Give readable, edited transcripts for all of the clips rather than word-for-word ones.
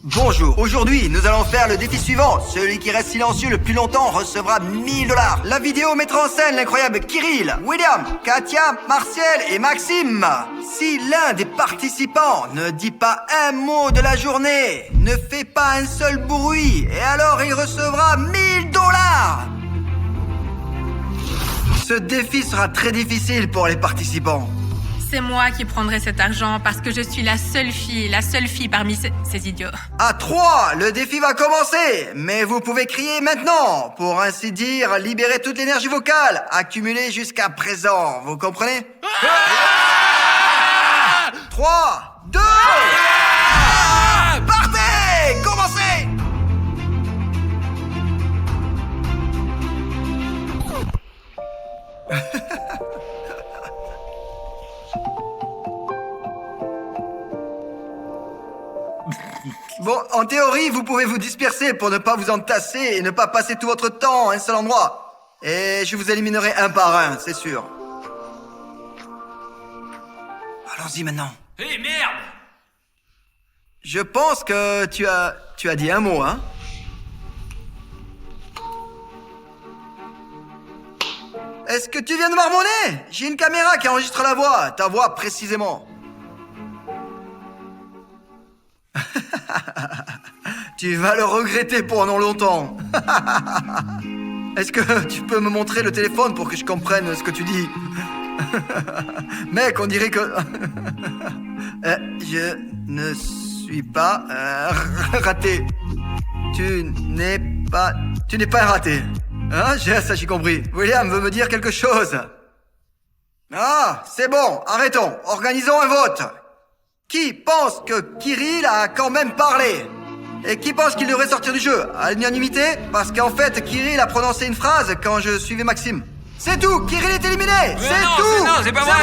Bonjour, aujourd'hui nous allons faire le défi suivant. Celui qui reste silencieux le plus longtemps recevra 1000 $. La vidéo mettra en scène l'incroyable Kirill, William, Katia, Martial et Maxime. Si l'un des participants ne dit pas un mot de la journée, ne fait pas un seul bruit, et alors il recevra 1000 $. Ce défi sera très difficile pour les participants. C'est moi qui prendrai cet argent parce que je suis la seule fille parmi ces idiots. À 3, le défi va commencer. Mais vous pouvez crier maintenant. Pour ainsi dire, libérer toute l'énergie vocale accumulée jusqu'à présent. Vous comprenez? 3, 2, partez! Commencez! Bon, en théorie, vous pouvez vous disperser pour ne pas vous entasser et ne pas passer tout votre temps à un seul endroit. Et je vous éliminerai un par un, c'est sûr. Allons-y maintenant. Hé, merde! Je pense que tu as dit un mot, hein? Est-ce que tu viens de marmonner? J'ai une caméra qui enregistre la voix, ta voix précisément. Tu vas le regretter pendant longtemps. Est-ce que tu peux me montrer le téléphone pour que je comprenne ce que tu dis? Mec, on dirait que... je ne suis pas raté. Tu n'es pas un raté. Hein? Ça j'ai compris. William veut me dire quelque chose. Ah, c'est bon, arrêtons. Organisons un vote. Qui pense que Kirill a quand même parlé? Et qui pense qu'il devrait sortir du jeu? À l'unanimité? Parce qu'en fait, Kirill a prononcé une phrase quand je suivais Maxime. C'est tout! Kirill est éliminé! C'est tout! Non, c'est pas vrai!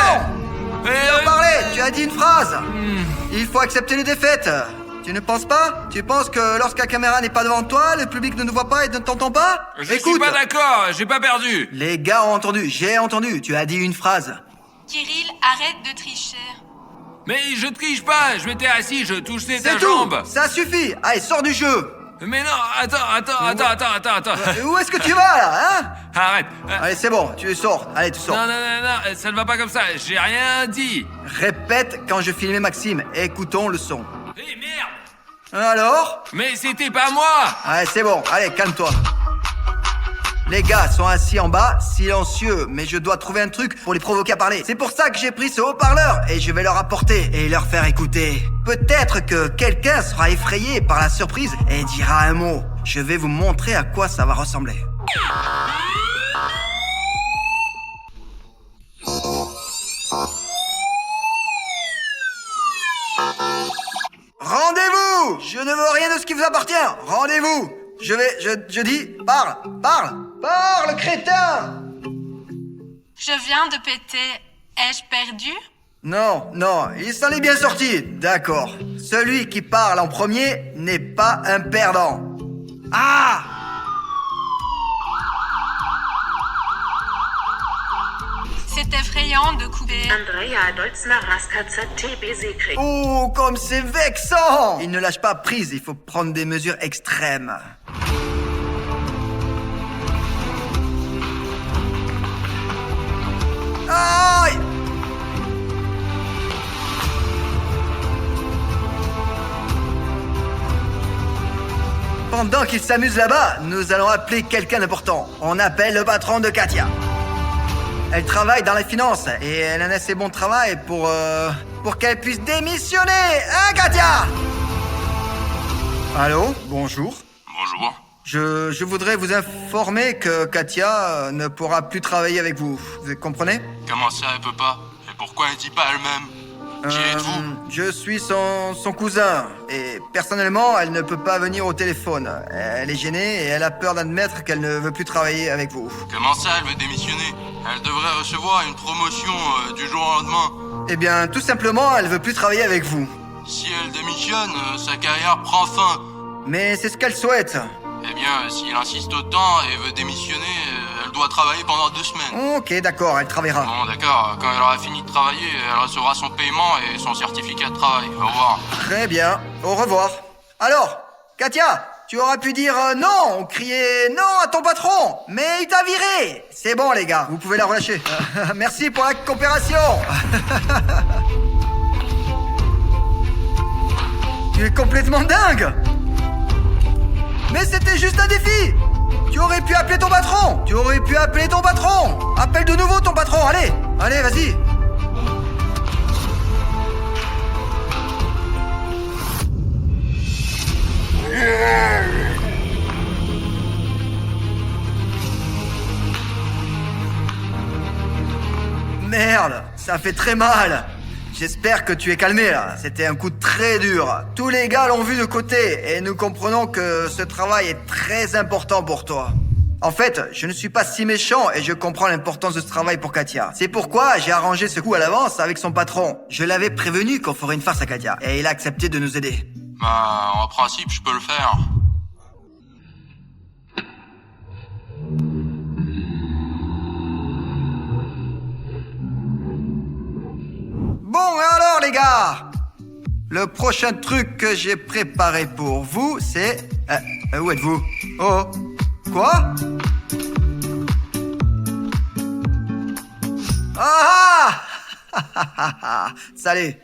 Bon. Tu as parlé, tu as dit une phrase. Il faut accepter les défaites. Tu ne penses pas? Tu penses que lorsque la caméra n'est pas devant toi, le public ne nous voit pas et ne t'entend pas? Je suis pas d'accord, j'ai pas perdu. Les gars ont entendu, j'ai entendu, tu as dit une phrase. Kirill, arrête de tricher. Mais je triche pas, je m'étais assis, je touchais ta C'est tout! jambe. Ça suffit! Allez, sors du jeu! Mais non, attends. Où est-ce que tu vas là, hein? Arrête. Allez, c'est bon, tu sors. Allez, tu sors. Non, ça ne va pas comme ça, j'ai rien dit. Répète quand je filmais Maxime. Écoutons le son. Hé, merde! Alors? Mais c'était pas moi! Allez, c'est bon. Allez, calme-toi. Les gars sont assis en bas, silencieux, mais je dois trouver un truc pour les provoquer à parler. C'est pour ça que j'ai pris ce haut-parleur et je vais leur apporter et leur faire écouter. Peut-être que quelqu'un sera effrayé par la surprise et dira un mot. Je vais vous montrer à quoi ça va ressembler. Rendez-vous! Je ne veux rien de ce qui vous appartient. Rendez-vous! Je dis, parle, crétin! Je viens de péter. Ai-je perdu? Non, il s'en est bien sorti. D'accord. Celui qui parle en premier n'est pas un perdant. Ah! C'est effrayant de couper. Andrea Dolzner Raskatzer TB Siegfried. Oh, comme c'est vexant! Il ne lâche pas prise, il faut prendre des mesures extrêmes. Aïe! Pendant qu'il s'amuse là-bas, nous allons appeler quelqu'un d'important. On appelle le patron de Katia. Elle travaille dans les finances et elle a un assez bon travail pour qu'elle puisse démissionner. Hein, Katia? Allô? Bonjour. Bonjour. Je voudrais vous informer que Katia ne pourra plus travailler avec vous. Vous comprenez? Comment ça, elle peut pas? Et pourquoi elle dit pas elle-même? Qui êtes-vous? Je suis son cousin. Et personnellement, elle ne peut pas venir au téléphone. Elle est gênée et elle a peur d'admettre qu'elle ne veut plus travailler avec vous. Comment ça, elle veut démissionner? Elle devrait recevoir une promotion du jour au lendemain. Eh bien, tout simplement, elle veut plus travailler avec vous. Si elle démissionne, sa carrière prend fin. Mais c'est ce qu'elle souhaite. Eh bien, s'il insiste autant et veut démissionner, elle doit travailler pendant 2 semaines. Ok, d'accord, elle travaillera. Bon, d'accord. Quand elle aura fini de travailler, elle recevra son paiement et son certificat de travail. Au revoir. Très bien, au revoir. Alors, Katia, tu aurais pu dire non, ou crier non à ton patron, mais il t'a viré. C'est bon les gars, vous pouvez la relâcher. Merci pour la coopération. Tu es complètement dingue. Mais c'était juste un défi. Tu aurais pu appeler ton patron. Appelle de nouveau ton patron, allez, vas-y. Merde, ça fait très mal. J'espère que tu es calmé là, c'était un coup très dur. Tous les gars l'ont vu de côté et nous comprenons que ce travail est très important pour toi. En fait, je ne suis pas si méchant et je comprends l'importance de ce travail pour Katia. C'est pourquoi j'ai arrangé ce coup à l'avance avec son patron. Je l'avais prévenu qu'on ferait une farce à Katia et il a accepté de nous aider. Bah, en principe, je peux le faire. Bon, et alors les gars, le prochain truc que j'ai préparé pour vous, c'est... où êtes-vous? Oh, quoi? Ah ah. Salut.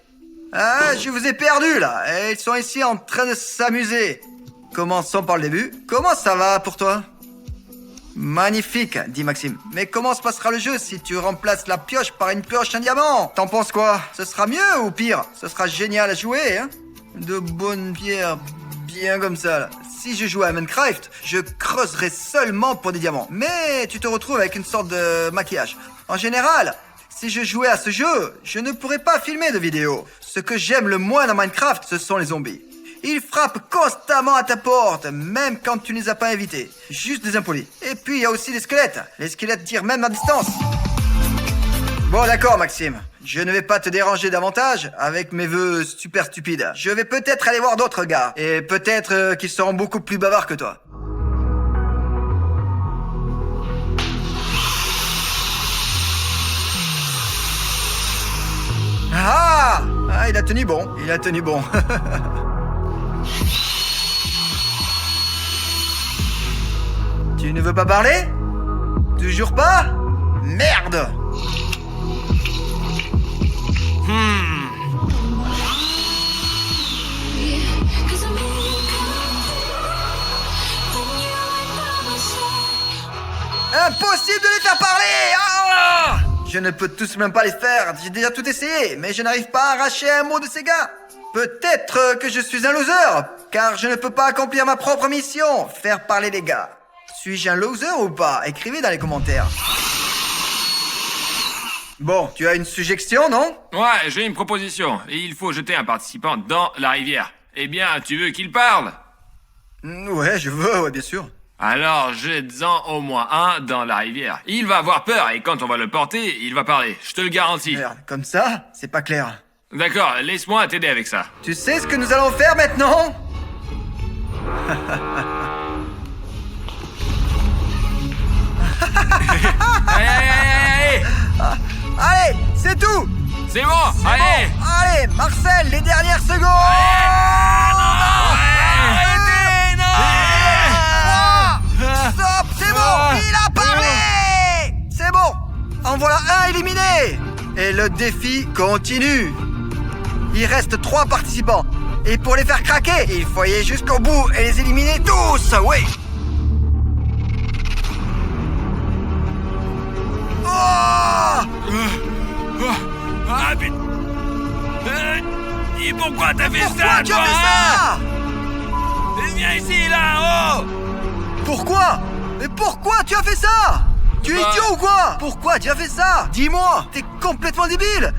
Je vous ai perdu là, et ils sont ici en train de s'amuser. Commençons par le début. Comment ça va pour toi? Magnifique, dit Maxime. Mais comment se passera le jeu si tu remplaces la pioche par une pioche en diamant? T'en penses quoi? Ce sera mieux ou pire? Ce sera génial à jouer, hein? De bonnes pierres, bien comme ça, là. Si je jouais à Minecraft, je creuserais seulement pour des diamants. Mais tu te retrouves avec une sorte de maquillage. En général, si je jouais à ce jeu, je ne pourrais pas filmer de vidéos. Ce que j'aime le moins dans Minecraft, ce sont les zombies. Ils frappent constamment à ta porte, même quand tu ne les as pas invités. Juste des impolis. Et puis il y a aussi les squelettes. Les squelettes tirent même à distance. Bon d'accord Maxime, je ne vais pas te déranger davantage avec mes vœux super stupides. Je vais peut-être aller voir d'autres gars. Et peut-être qu'ils seront beaucoup plus bavards que toi. Ah, il a tenu bon. Tu ne veux pas parler? Toujours pas? Merde! Impossible de les faire parler! Ah! Je ne peux tous même pas les faire, j'ai déjà tout essayé, mais je n'arrive pas à arracher un mot de ces gars. Peut-être que je suis un loser, car je ne peux pas accomplir ma propre mission, faire parler les gars. Suis-je un loser ou pas? Écrivez dans les commentaires. Bon, tu as une suggestion, non? Ouais, j'ai une proposition. Et il faut jeter un participant dans la rivière. Eh bien, tu veux qu'il parle? Ouais, je veux, ouais, bien sûr. Alors, jette-en au moins un dans la rivière. Il va avoir peur et quand on va le porter, il va parler. Je te le garantis. Merde, comme ça, c'est pas clair. D'accord, laisse-moi t'aider avec ça. Tu sais ce que nous allons faire maintenant? Allez. Allez, c'est tout! C'est bon, allez. Bon. Allez, Marcel, les dernières secondes! Arrêtez, non. Stop, c'est bon, il a parlé! C'est bon, en voilà un éliminé! Et le défi continue. Il reste 3 participants. Et pour les faire craquer, il faut aller jusqu'au bout et les éliminer tous, oui! Ah, putain. Et pourquoi t'as fait Pourquoi ça, tu toi, as fait ça? Viens ici, là, oh. Pourquoi? Mais pourquoi tu as fait ça? Tu es idiot ou quoi? Pourquoi tu as fait ça? Dis-moi, t'es complètement débile!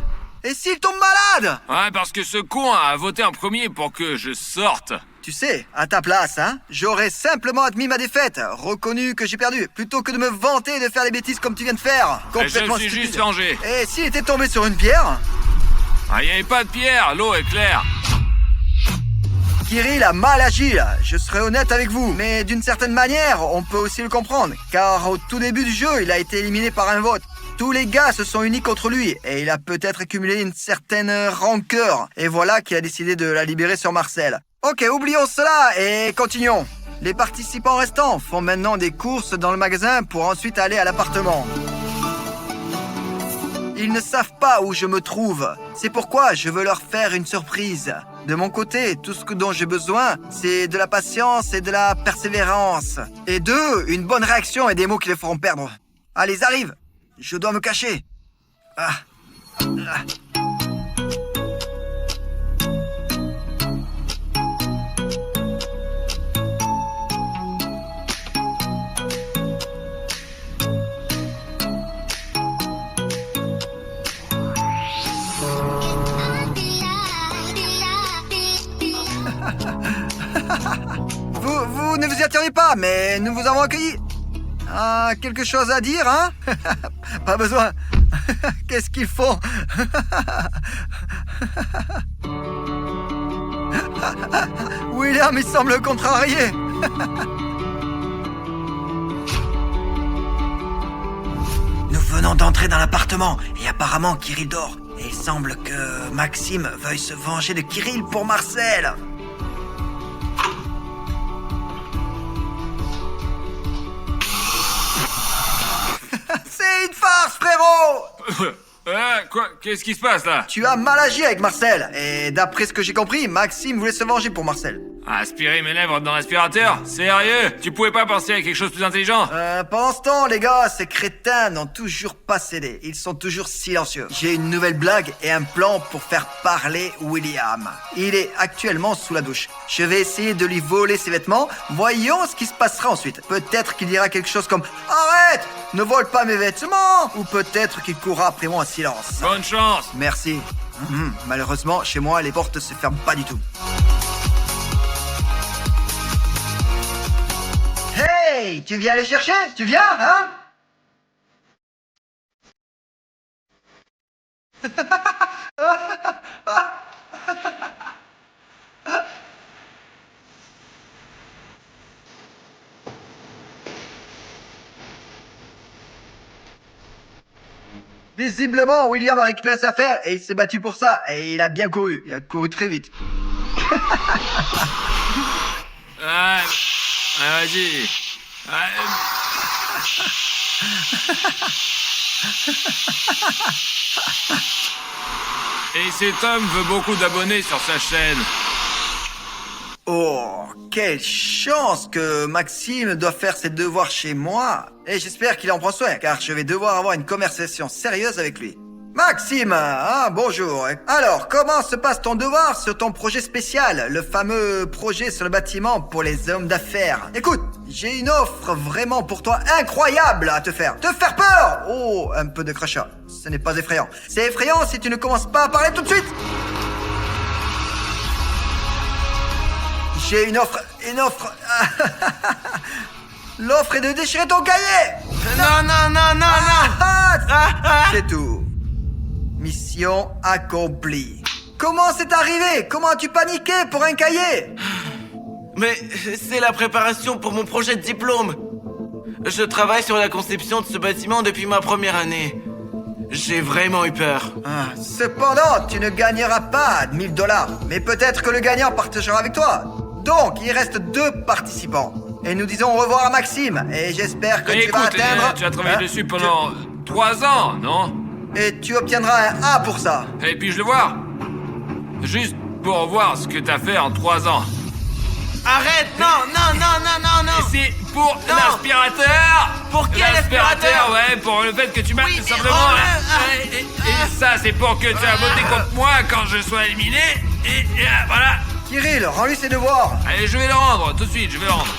Et s'il tombe malade? Ouais, parce que ce con a voté en premier pour que je sorte. Tu sais, à ta place, hein, j'aurais simplement admis ma défaite, reconnu que j'ai perdu, plutôt que de me vanter de faire des bêtises comme tu viens de faire. Complètement Je me suis stupide. juste vengé. Et s'il était tombé sur une pierre? Ah, il n'y avait pas de pierre, l'eau est claire. Kirill a mal agi là, je serai honnête avec vous, mais d'une certaine manière, on peut aussi le comprendre, car au tout début du jeu, il a été éliminé par un vote. Tous les gars se sont unis contre lui, et il a peut-être accumulé une certaine rancœur, et voilà qu'il a décidé de la libérer sur Marcel. Ok, oublions cela et continuons. Les participants restants font maintenant des courses dans le magasin pour ensuite aller à l'appartement. Ils ne savent pas où je me trouve. C'est pourquoi je veux leur faire une surprise. De mon côté, tout ce dont j'ai besoin, c'est de la patience et de la persévérance. Et d'eux, une bonne réaction et des mots qui les feront perdre. Allez, ils arrivent. Je dois me cacher. Ah. Ah. Vous ne vous y attendiez pas, mais nous vous avons accueillis. Ah, quelque chose à dire, hein? Pas besoin. Qu'est-ce qu'ils font? William, il semble contrarié. Nous venons d'entrer dans l'appartement et apparemment Kirill dort. Et il semble que Maxime veuille se venger de Kirill pour Marcel. C'est une farce, frérot! Quoi? Qu'est-ce qui se passe là? Tu as mal agi avec Marcel. Et d'après ce que j'ai compris, Maxime voulait se venger pour Marcel. Aspirer mes lèvres dans l'aspirateur? Sérieux? Tu pouvais pas penser à quelque chose de plus intelligent? Pendant ce temps, les gars, ces crétins n'ont toujours pas cédé. Ils sont toujours silencieux. J'ai une nouvelle blague et un plan pour faire parler William. Il est actuellement sous la douche. Je vais essayer de lui voler ses vêtements. Voyons ce qui se passera ensuite. Peut-être qu'il dira quelque chose comme « Arrête! Ne vole pas mes vêtements !» Ou peut-être qu'il courra après moi en silence. Bonne chance! Merci. Malheureusement, chez moi, les portes se ferment pas du tout. Hey, tu viens les chercher? Tu viens, hein? Visiblement, William a récupéré sa affaire et il s'est battu pour ça. Et il a bien couru. Il a couru très vite. Vas-y. Et cet homme veut beaucoup d'abonnés sur sa chaîne. Oh, quelle chance que Maxime doit faire ses devoirs chez moi. Et j'espère qu'il en prend soin, car je vais devoir avoir une conversation sérieuse avec lui. Maxime, bonjour. Alors, comment se passe ton devoir sur ton projet spécial, le fameux projet sur le bâtiment pour les hommes d'affaires? Écoute, j'ai une offre vraiment pour toi incroyable à te faire. Te faire peur! Oh, un peu de crachat. Ce n'est pas effrayant. C'est effrayant si tu ne commences pas à parler tout de suite. J'ai une offre... L'offre est de déchirer ton cahier. Non. C'est tout. Mission accomplie. Comment c'est arrivé? Comment as-tu paniqué pour un cahier? Mais c'est la préparation pour mon projet de diplôme. Je travaille sur la conception de ce bâtiment depuis ma première année. J'ai vraiment eu peur. Cependant, tu ne gagneras pas 1000 $, mais peut-être que le gagnant partagera avec toi. Donc, il reste 2 participants. Et nous disons au revoir à Maxime. Et j'espère que tu vas atteindre... tu as travaillé dessus pendant 3 ans, non? Et tu obtiendras un A pour ça. Et puis je le voir. Juste pour voir ce que t'as fait en 3 ans. Arrête! Non! Et c'est pour l'aspirateur! Pour quel aspirateur? Ouais, pour le fait que tu m'as Oui, tout mais simplement... Et ça, c'est pour que tu as voté contre moi quand je sois éliminé. Et voilà. Kirill, rends-lui ses devoirs. Allez, je vais le rendre, tout de suite, je vais le rendre.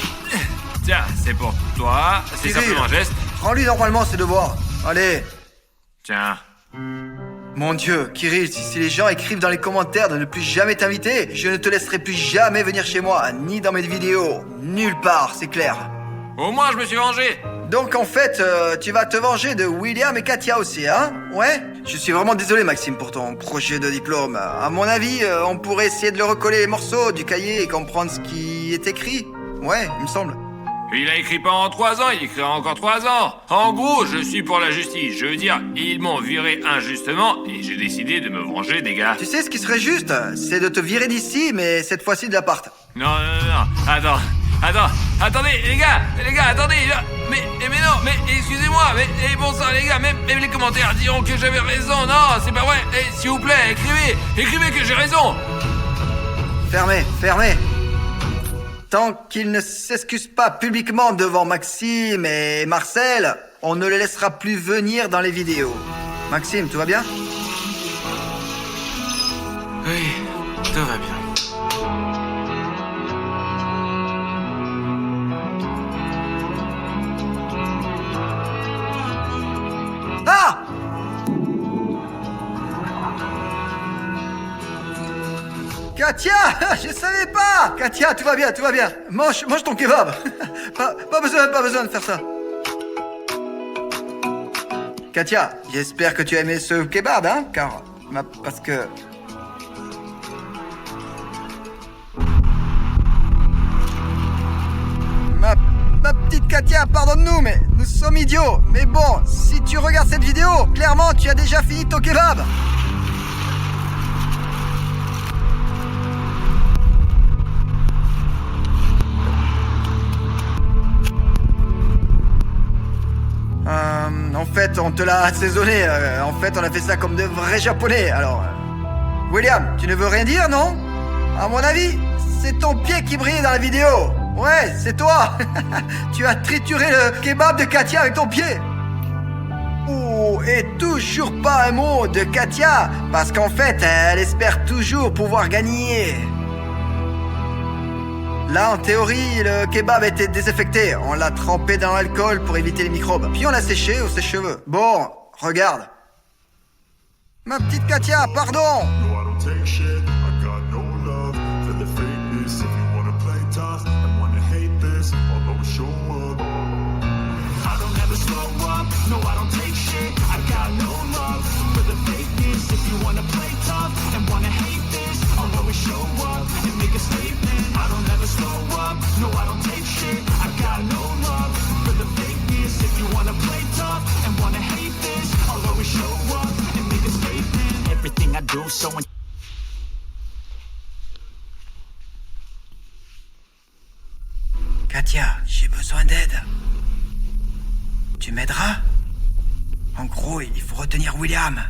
Tiens, c'est pour toi. C'est Kirill, simplement un geste. Rends-lui normalement ses devoirs. Allez. Tiens. Mon Dieu, Kirill, si les gens écrivent dans les commentaires de ne plus jamais t'inviter, je ne te laisserai plus jamais venir chez moi, ni dans mes vidéos. Nulle part, c'est clair. Au moins, je me suis vengé. Donc en fait, tu vas te venger de William et Katia aussi, hein? Ouais? Je suis vraiment désolé, Maxime, pour ton projet de diplôme. À mon avis, on pourrait essayer de le recoller les morceaux du cahier et comprendre ce qui est écrit. Ouais, il me semble. Il a écrit pendant 3 ans, il écrira encore 3 ans. En gros, je suis pour la justice. Je veux dire, ils m'ont viré injustement et j'ai décidé de me venger des gars. Tu sais ce qui serait juste? C'est de te virer d'ici, mais cette fois-ci de l'appart. Non. Attendez, les gars, attendez. Mais non, mais excusez-moi, mais bon sang, les gars, même les commentaires diront que j'avais raison. Non, c'est pas vrai. S'il vous plaît, écrivez que j'ai raison. Fermez. Tant qu'il ne s'excuse pas publiquement devant Maxime et Marcel, on ne le laissera plus venir dans les vidéos. Maxime, tout va bien? Oui, tout va bien. Ah! Katia, je savais pas. Katia, tout va bien. Mange ton kebab. pas besoin de faire ça. Katia, j'espère que tu as aimé ce kebab, hein, parce que... Ma petite Katia, pardonne-nous, mais nous sommes idiots. Mais bon, si tu regardes cette vidéo, clairement, tu as déjà fini ton kebab. En fait, on te l'a assaisonné. En fait, on a fait ça comme de vrais Japonais. Alors, William, tu ne veux rien dire, non? À mon avis, c'est ton pied qui brille dans la vidéo. Ouais, c'est toi. Tu as trituré le kebab de Katia avec ton pied. Oh, et toujours pas un mot de Katia, parce qu'en fait, elle espère toujours pouvoir gagner. Là, en théorie, le kebab était désinfecté. On l'a trempé dans l'alcool pour éviter les microbes. Puis on l'a séché au sèche-cheveux. Bon, regarde. Ma petite Katia, pardon. No, I don't take shit. I got no love for the fakeness. If you wanna play tough and wanna hate this, I'll always show up. I don't ever slow up. No, I don't take shit. I got no love for the fakeness. If you wanna play tough and wanna hate this, I'll always show up and make a statement. I don't ever slow up. No, I don't take shit. I got no love for the fakeness. If you wanna play tough and wanna hate this, I'll always show up and make a statement. Everything I do, so Katia, j'ai besoin d'aide. Tu m'aideras? En gros, il faut retenir William.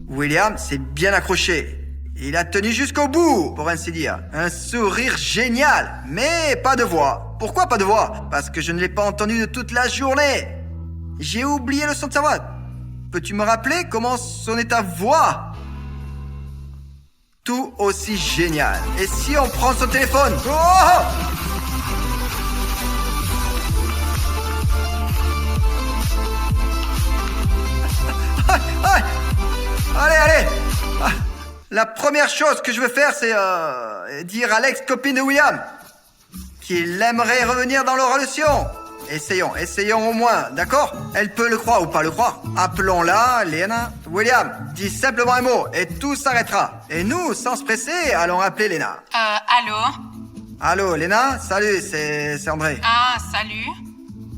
William s'est bien accroché. Il a tenu jusqu'au bout, pour ainsi dire. Un sourire génial, mais pas de voix. Pourquoi pas de voix? Parce que je ne l'ai pas entendu de toute la journée. J'ai oublié le son de sa voix. Peux-tu me rappeler comment sonnait ta voix? Tout aussi génial. Et si on prend son téléphone? Oh! Allez. La première chose que je veux faire, c'est dire à l'ex-copine de William qu'il aimerait revenir dans leur relation. Essayons au moins, d'accord? Elle peut le croire ou pas le croire. Appelons-la, Lena. William, dis simplement un mot et tout s'arrêtera. Et nous, sans se presser, allons appeler Lena. Allô? Allô, Lena? Salut, c'est André. Ah, salut.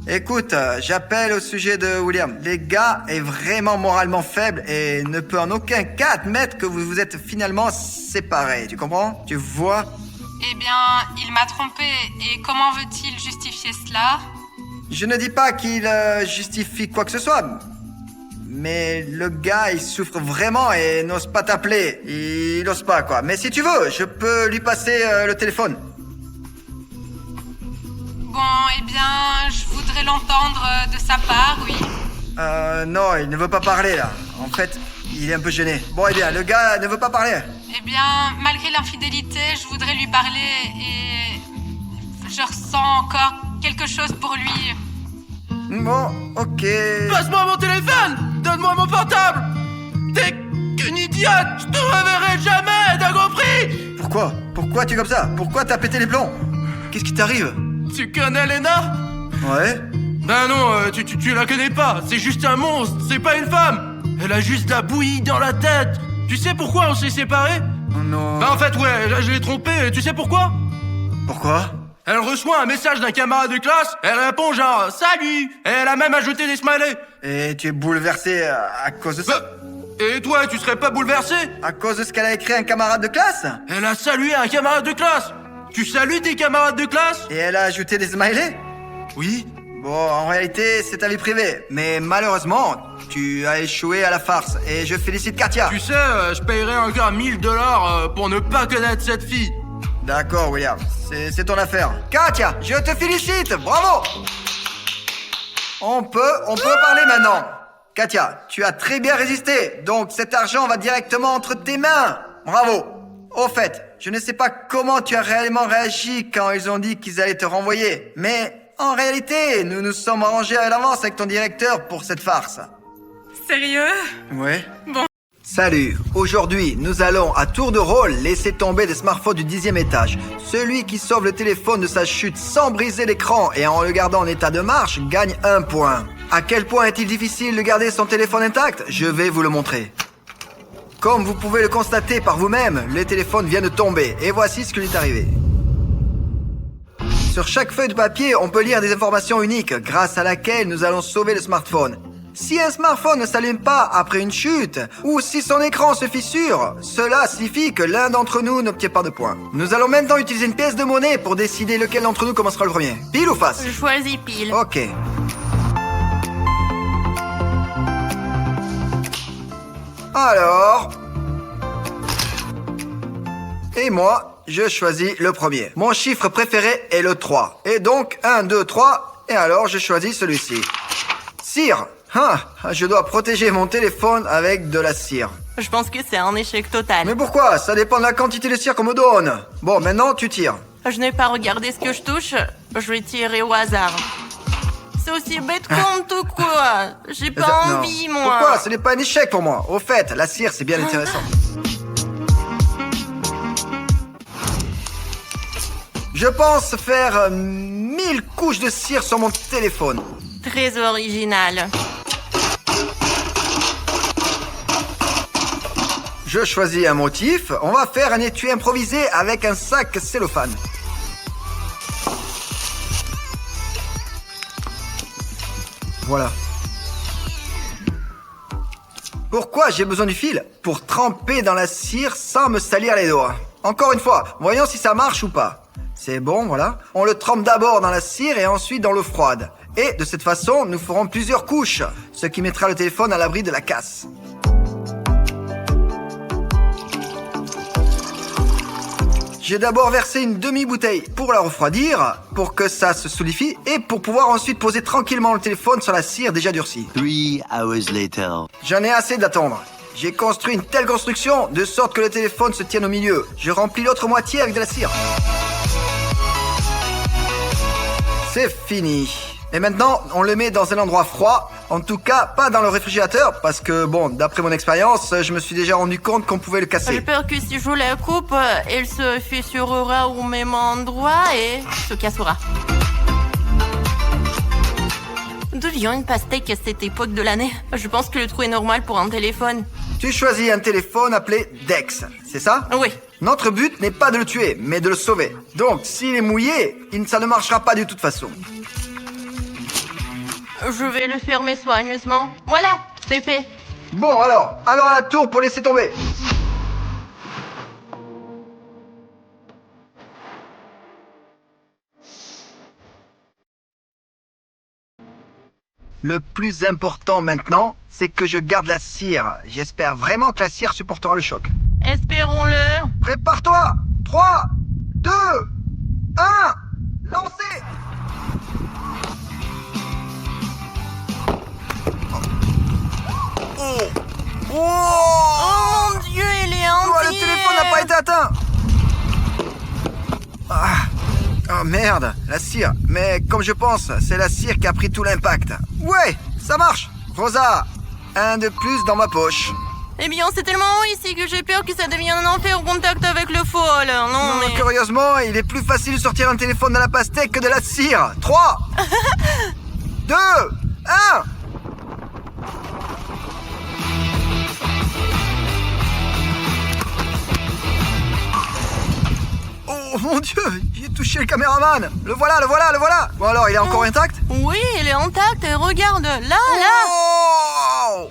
Écoute, j'appelle au sujet de William. Les gars est vraiment moralement faible et ne peut en aucun cas admettre que vous vous êtes finalement séparés. Tu comprends? Tu vois? Eh bien, il m'a trompé. Et comment veut-il justifier cela? Je ne dis pas qu'il justifie quoi que ce soit. Mais le gars, il souffre vraiment et n'ose pas t'appeler. Il n'ose pas, quoi. Mais si tu veux, je peux lui passer le téléphone. Bon, eh bien, je voudrais l'entendre de sa part, oui. Non, il ne veut pas parler, là. En fait, il est un peu gêné. Bon, eh bien, le gars ne veut pas parler. Eh bien, malgré l'infidélité, je voudrais lui parler et... je ressens encore quelque chose pour lui. Bon, ok. Passe-moi mon téléphone! Donne-moi mon portable! T'es qu'une idiote! Je te reverrai jamais, t'as compris? Pourquoi tu es comme ça? Pourquoi t'as pété les plombs? Qu'est-ce qui t'arrive? Tu connais Lena? Ouais? Ben non, tu la connais pas. C'est juste un monstre, c'est pas une femme. Elle a juste de la bouillie dans la tête. Tu sais pourquoi on s'est séparés? Oh non. Ben en fait, ouais, là je l'ai trompée. Tu sais pourquoi? Pourquoi? Elle reçoit un message d'un camarade de classe, elle répond genre « Salut !» Et elle a même ajouté des smileys. Et tu es bouleversé à cause de ça? Et toi, tu serais pas bouleversé? À cause de ce qu'elle a écrit à un camarade de classe? Elle a salué un camarade de classe. Tu salues tes camarades de classe? Et elle a ajouté des smileys? Oui. Bon, en réalité, c'est ta vie privée. Mais malheureusement, tu as échoué à la farce. Et je félicite Katia. Tu sais, je payerais encore $1000 pour ne pas connaître cette fille. D'accord, William. C'est ton affaire. Katia, je te félicite. Bravo. On peut parler maintenant. Katia, tu as très bien résisté. Donc cet argent va directement entre tes mains. Bravo. Au fait, je ne sais pas comment tu as réellement réagi quand ils ont dit qu'ils allaient te renvoyer. Mais en réalité, nous nous sommes arrangés à l'avance avec ton directeur pour cette farce. Sérieux? Ouais. Bon. Salut, aujourd'hui nous allons à tour de rôle laisser tomber des smartphones du 10e étage. Celui qui sauve le téléphone de sa chute sans briser l'écran et en le gardant en état de marche gagne 1 point. À quel point est-il difficile de garder son téléphone intact? Je vais vous le montrer. Comme vous pouvez le constater par vous-même, le téléphone vient de tomber et voici ce qui lui est arrivé. Sur chaque feuille de papier, on peut lire des informations uniques grâce à laquelle nous allons sauver le smartphone. Si un smartphone ne s'allume pas après une chute, ou si son écran se fissure, cela signifie que l'un d'entre nous n'obtient pas de points. Nous allons maintenant utiliser une pièce de monnaie pour décider lequel d'entre nous commencera le premier. Pile ou face? Je choisis pile. Ok. Alors... Et moi, je choisis le premier. Mon chiffre préféré est le 3. Et donc, 1, 2, 3, et alors je choisis celui-ci. Cire. Je dois protéger mon téléphone avec de la cire. Je pense que c'est un échec total. Mais pourquoi? Ça dépend de la quantité de cire qu'on me donne. Bon, maintenant, tu tires. Je n'ai pas regardé ce que je touche, je vais tirer au hasard. C'est aussi bête comme tout quoi. J'ai pas Non. envie, moi. Pourquoi? Ce n'est pas un échec pour moi. Au fait, la cire, c'est bien intéressant. Je pense faire 1000 couches de cire sur mon téléphone. Très original. Je choisis un motif. On va faire un étui improvisé avec un sac cellophane. Voilà. Pourquoi j'ai besoin du fil? Pour tremper dans la cire sans me salir les doigts. Encore une fois, voyons si ça marche ou pas. C'est bon, voilà. On le trempe d'abord dans la cire et ensuite dans l'eau froide. Et de cette façon, nous ferons plusieurs couches, ce qui mettra le téléphone à l'abri de la casse. J'ai d'abord versé une demi-bouteille pour la refroidir, pour que ça se solidifie, et pour pouvoir ensuite poser tranquillement le téléphone sur la cire déjà durcie. 3 hours later. J'en ai assez d'attendre. J'ai construit une telle construction, de sorte que le téléphone se tienne au milieu. Je remplis l'autre moitié avec de la cire. C'est fini. Et maintenant, on le met dans un endroit froid. En tout cas, pas dans le réfrigérateur, parce que, bon, d'après mon expérience, je me suis déjà rendu compte qu'on pouvait le J'ai casser. peur que si je la coupe, elle se fissurera au même endroit et se cassera. D'où vient une pastèque à cette époque de l'année? Je pense que le trou est normal pour un téléphone. Tu choisis un téléphone appelé Dex, c'est ça? Oui. Notre but n'est pas de le tuer, mais de le sauver. Donc, s'il est mouillé, ça ne marchera pas de toute façon. Je vais le fermer soigneusement. Voilà, c'est fait. Bon, alors à la tour pour laisser tomber. Le plus important maintenant, c'est que je garde la cire. J'espère vraiment que la cire supportera le choc. Espérons-le. Prépare-toi. 3, 2, 1, lancez. Oh, Oh mon Dieu, il est entier. le téléphone n'a pas été atteint. Oh merde, la cire. Mais comme je pense, c'est la cire qui a pris tout l'impact. Ouais, ça marche. Rosa, un de plus dans ma poche. Eh bien, c'est tellement haut ici que j'ai peur que ça devienne un enfer au contact avec le fol. Non, mais... Curieusement, il est plus facile de sortir un téléphone de la pastèque que de la cire. 3, 2, 1. Oh mon Dieu, j'ai touché le caméraman. Le voilà, le voilà, le voilà. Bon alors, il est encore intact? Oui, il est intact. Regarde, là. Oh!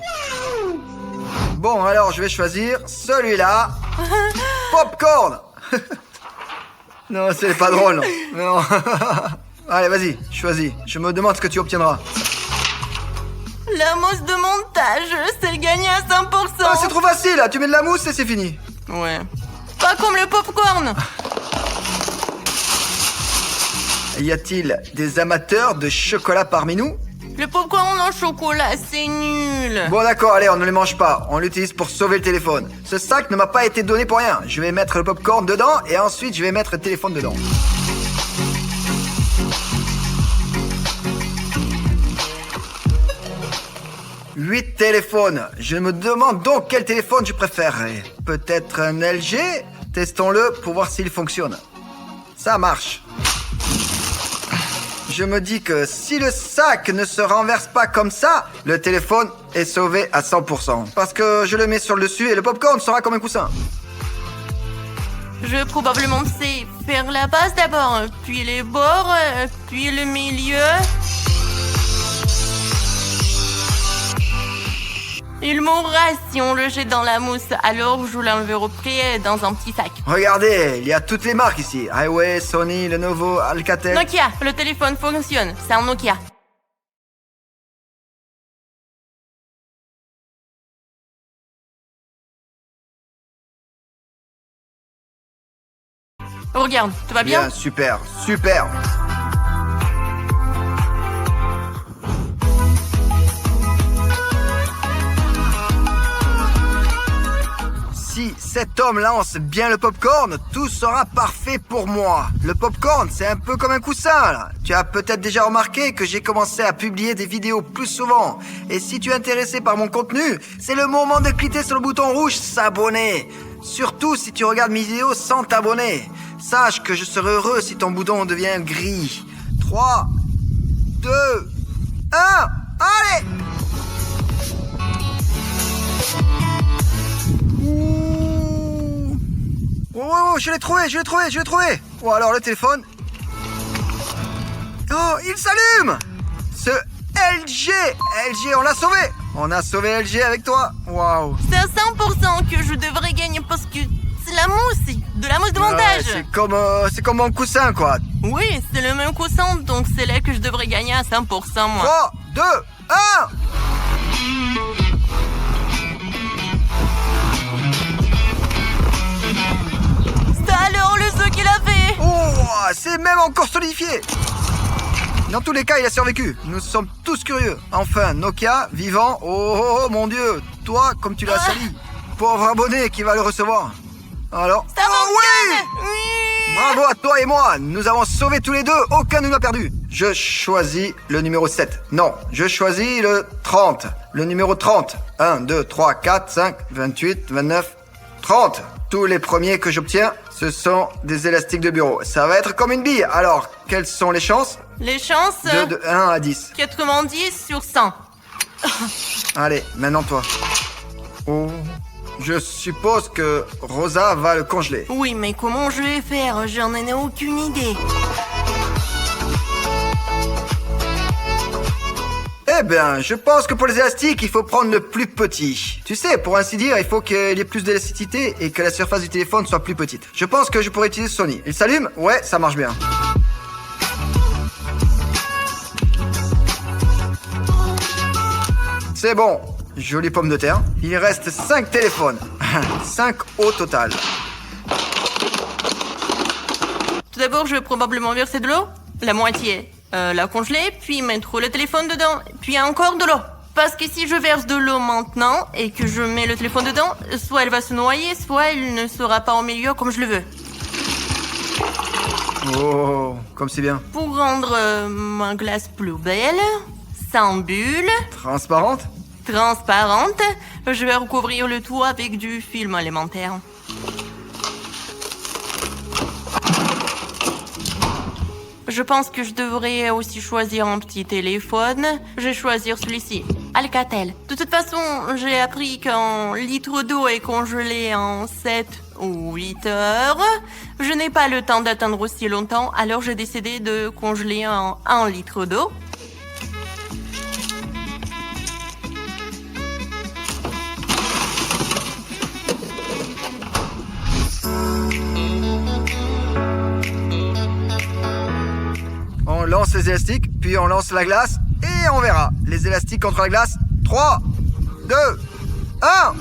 Bon, alors je vais choisir celui-là. Popcorn. Non, c'est pas drôle. Non. Allez, vas-y, choisis. Je me demande ce que tu obtiendras. La mousse de montage, c'est gagné à 100%. Ah, c'est trop facile, là. Tu mets de la mousse et c'est fini. Ouais. Pas comme le popcorn. Y a-t-il des amateurs de chocolat parmi nous? Le popcorn en chocolat, c'est nul. Bon d'accord, allez, on ne les mange pas. On l'utilise pour sauver le téléphone. Ce sac ne m'a pas été donné pour rien. Je vais mettre le popcorn dedans et ensuite je vais mettre le téléphone dedans. Huit téléphones. Je me demande donc quel téléphone je préférerais. Peut-être un LG? Testons-le pour voir s'il fonctionne. Ça marche. Je me dis que si le sac ne se renverse pas comme ça, le téléphone est sauvé à 100%. Parce que je le mets sur le dessus et le popcorn sera comme un coussin. Je probablement sais faire la base d'abord, puis les bords, puis le milieu. Il mourra si on le jette dans la mousse, alors je l'envelopperai dans un petit sac. Regardez, il y a toutes les marques ici. Highway, Sony, Lenovo, Alcatel. Nokia, le téléphone fonctionne, c'est un Nokia. Regarde, tout va bien? Bien, super, super. Si cet homme lance bien le popcorn, tout sera parfait pour moi. Le popcorn, c'est un peu comme un coussin, là. Tu as peut-être déjà remarqué que j'ai commencé à publier des vidéos plus souvent. Et si tu es intéressé par mon contenu, c'est le moment de cliquer sur le bouton rouge s'abonner. Surtout si tu regardes mes vidéos sans t'abonner. Sache que je serai heureux si ton bouton devient gris. 3, 2, 1, allez! Oh, je l'ai trouvé. Oh, alors le téléphone. Oh, il s'allume. Ce LG, on l'a sauvé. On a sauvé LG avec toi. Waouh. C'est à 100% que je devrais gagner parce que c'est la mousse, de la mousse de montage. Ouais, c'est comme mon coussin, quoi. Oui, c'est le même coussin, donc c'est là que je devrais gagner à 100%, moi. 3, 2, 1. Alors le saut qu'il a fait. Oh, c'est même encore solidifié. Dans tous les cas, il a survécu. Nous sommes tous curieux. Enfin, Nokia, vivant. Oh, mon Dieu. Toi, comme tu l'as sali. Pauvre abonné qui va le recevoir. Alors. Ça fonctionne. Oui. Bravo à toi et moi. Nous avons sauvé tous les deux. Aucun ne nous a perdu. Je choisis le numéro 7. Non, je choisis le 30. Le numéro 30. 1, 2, 3, 4, 5, 28, 29, 30. Tous les premiers que j'obtiens, ce sont des élastiques de bureau. Ça va être comme une bille. Alors, quelles sont les chances? Les chances? De 1 à 10. 90 sur 100. Allez, maintenant toi. Oh, je suppose que Rosa va le congeler. Oui, mais comment je vais faire? J'en ai aucune idée. Eh bien, je pense que pour les élastiques, il faut prendre le plus petit. Tu sais, pour ainsi dire, il faut qu'il y ait plus d'élasticité et que la surface du téléphone soit plus petite. Je pense que je pourrais utiliser Sony. Il s'allume? Ouais, ça marche bien. C'est bon. Jolie pomme de terre. Il reste 5 téléphones. 5 au total. Tout d'abord, je vais probablement verser de l'eau. La moitié. La congeler, puis mettre le téléphone dedans, puis encore de l'eau. Parce que si je verse de l'eau maintenant et que je mets le téléphone dedans, soit elle va se noyer, soit elle ne sera pas au milieu comme je le veux. Oh, comme c'est bien. Pour rendre ma glace plus belle, sans bulle, Transparente? transparente, je vais recouvrir le tout avec du film alimentaire. Je pense que je devrais aussi choisir un petit téléphone. Je vais choisir celui-ci, Alcatel. De toute façon, j'ai appris qu'un litre d'eau est congelé en 7 8 heures. Je n'ai pas le temps d'attendre aussi longtemps, alors j'ai décidé de congeler en 1 litre d'eau. On lance les élastiques, puis on lance la glace, et on verra. Les élastiques contre la glace. 3, 2, 1.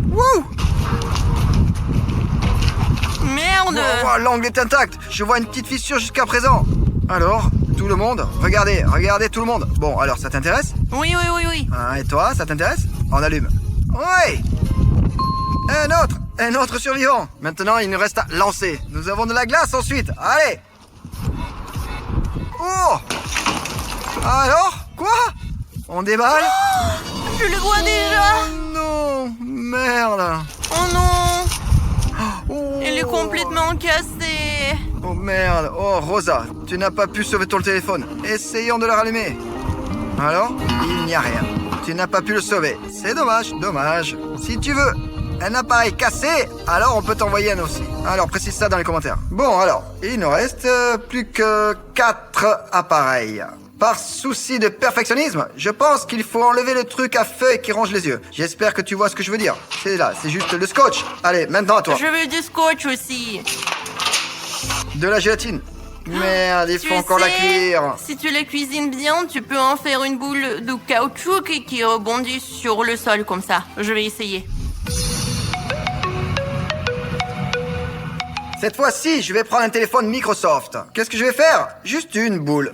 Wouh! Merde! Oh, l'angle est intact. Je vois une petite fissure jusqu'à présent. Alors, tout le monde, regardez tout le monde. Bon, alors, ça t'intéresse? Oui. Ah, et toi, ça t'intéresse? On allume. Oui! Un autre survivant. Maintenant, il nous reste à lancer. Nous avons de la glace ensuite. Allez! Oh! Alors? Quoi? On déballe? Je le vois déjà! Non! Merde! Oh non! Oh. Il est complètement cassé! Oh merde! Oh Rosa, tu n'as pas pu sauver ton téléphone. Essayons de le rallumer. Alors? Il n'y a rien. Tu n'as pas pu le sauver. C'est dommage. Si tu veux un appareil cassé, alors on peut t'envoyer un aussi. Alors précise ça dans les commentaires. Bon alors, il nous reste plus que 4 appareils. Par souci de perfectionnisme, je pense qu'il faut enlever le truc à feuilles qui ronge les yeux. J'espère que tu vois ce que je veux dire. C'est là, c'est juste le scotch. Allez, maintenant à toi. Je veux du scotch aussi. De la gélatine. Merde, il faut encore la cuire. Si tu la cuisines bien, tu peux en faire une boule de caoutchouc qui rebondit sur le sol comme ça. Je vais essayer. Cette fois-ci, je vais prendre un téléphone Microsoft. Qu'est-ce que je vais faire? Juste une boule.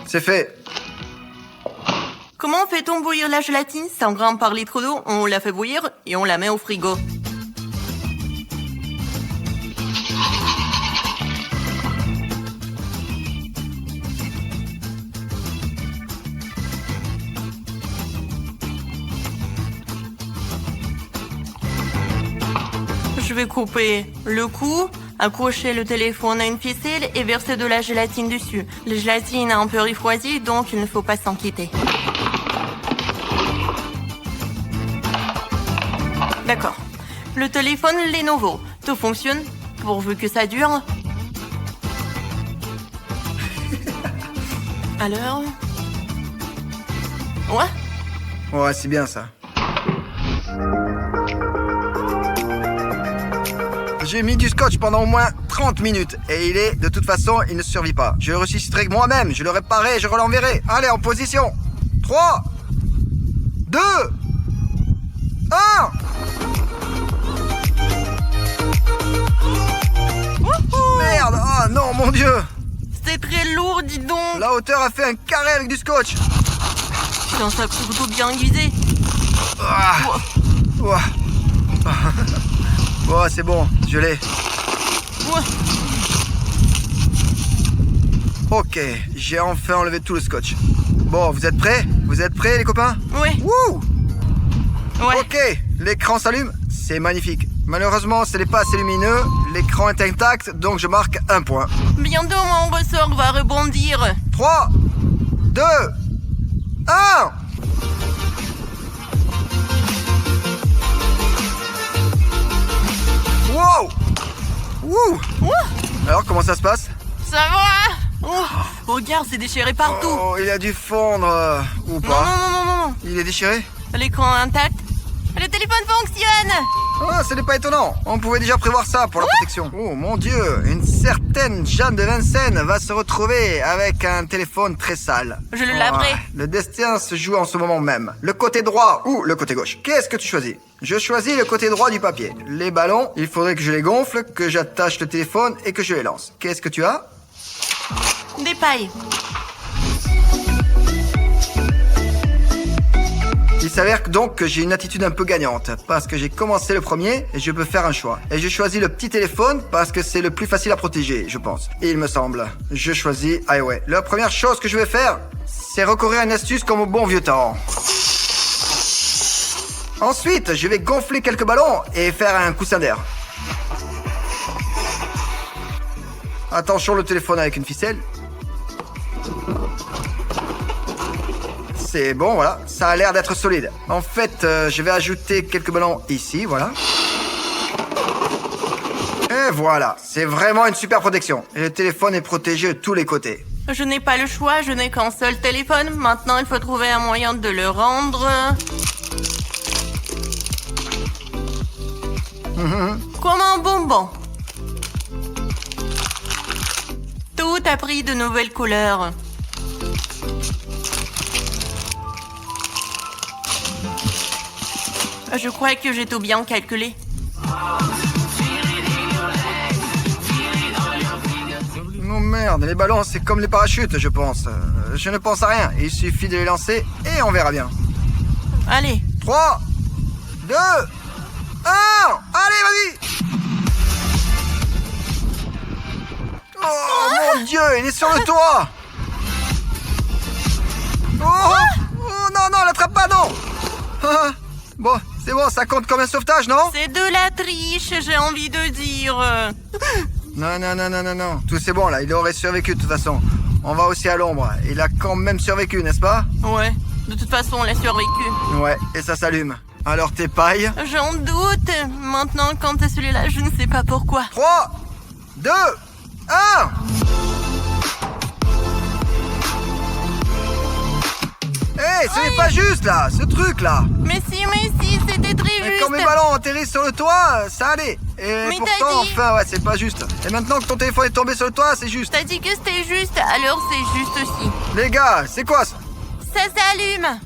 C'est fait. Comment fait-on bouillir la gélatine? 100 grammes par litre d'eau, on la fait bouillir et on la met au frigo. Je vais couper le cou, accrocher le téléphone à une ficelle et verser de la gélatine dessus. La gélatine a un peu refroidi, donc il ne faut pas s'inquiéter. D'accord. Le téléphone Lenovo, tout fonctionne pourvu que ça dure. Alors? Ouais? Ouais, c'est bien ça. J'ai mis du scotch pendant au moins 30 minutes et de toute façon, il ne survit pas. Je le ressusciterai moi-même, je le réparerai, je l'enverrai. Allez, en position. 3, 2, 1. Merde, oh non, mon Dieu. C'est très lourd, dis donc. La hauteur a fait un carré avec du scotch. Putain, ça peut plutôt bien aiguisé. Oh, c'est bon, je l'ai. Ouais. Ok, j'ai enfin enlevé tout le scotch. Bon, vous êtes prêts? Vous êtes prêts, les copains? Ouais. Wouh! Ouais. Ok, l'écran s'allume, c'est magnifique. Malheureusement, ce n'est pas assez lumineux, l'écran est intact, donc je marque 1 point. Bientôt, mon ressort va rebondir. 3, 2, 1. Wow! Wouh! Alors, comment ça se passe? Ça va? Oh, regarde, c'est déchiré partout. Oh, il a dû fondre, ou Non, pas? non. Il est déchiré? L'écran intact. Le téléphone fonctionne. Ah, ce n'est pas étonnant. On pouvait déjà prévoir ça pour la protection. Oh mon Dieu, une certaine Jeanne de Vincennes va se retrouver avec un téléphone très sale. Je le laverai. Le destin se joue en ce moment même. Le côté droit ou le côté gauche? Qu'est-ce que tu choisis? Je choisis le côté droit du papier. Les ballons, il faudrait que je les gonfle, que j'attache le téléphone et que je les lance. Qu'est-ce que tu as? Des pailles. Il s'avère donc que j'ai une attitude un peu gagnante, parce que j'ai commencé le premier et je peux faire un choix. Et j'ai choisi le petit téléphone parce que c'est le plus facile à protéger, je pense. Et il me semble. Je choisis iWay. La première chose que je vais faire, c'est recourir à une astuce comme au bon vieux temps. Ensuite, je vais gonfler quelques ballons et faire un coussin d'air. Attention, le téléphone avec une ficelle. C'est bon, voilà. Ça a l'air d'être solide. En fait, je vais ajouter quelques ballons ici, voilà. Et voilà. C'est vraiment une super protection. Et le téléphone est protégé de tous les côtés. Je n'ai pas le choix, je n'ai qu'un seul téléphone. Maintenant, il faut trouver un moyen de le rendre... comme un bonbon. Tout a pris de nouvelles couleurs. Je crois que j'ai tout bien calculé. Non merde, les ballons c'est comme les parachutes je pense. Je ne pense à rien, il suffit de les lancer et on verra bien. Allez. 3, 2, 1, allez vas-y. Oh mon dieu, il est sur le toit. Oh non, non, l'attrape pas, non. Bon, c'est bon, ça compte comme un sauvetage, non? C'est de la triche, j'ai envie de dire. Non, non, non, non, non, non. Tout c'est bon, là, il aurait survécu de toute façon. On va aussi à l'ombre. Il a quand même survécu, n'est-ce pas? Ouais, de toute façon, on l'a survécu. Ouais, et ça s'allume. Alors tes pailles? J'en doute. Maintenant, quand t'es celui-là, je ne sais pas pourquoi. 3, 2, 1. Hey, ce n'est pas juste, là, ce truc-là. Mais si, c'était très Mais juste. quand mes ballons atterrissent sur le toit, ça allait. Et Mais pourtant, t'as dit- enfin, ouais, c'est pas juste. Et maintenant que ton téléphone est tombé sur le toit, c'est juste. T'as dit que c'était juste, alors c'est juste aussi. Les gars, c'est quoi ça? Ça s'allume.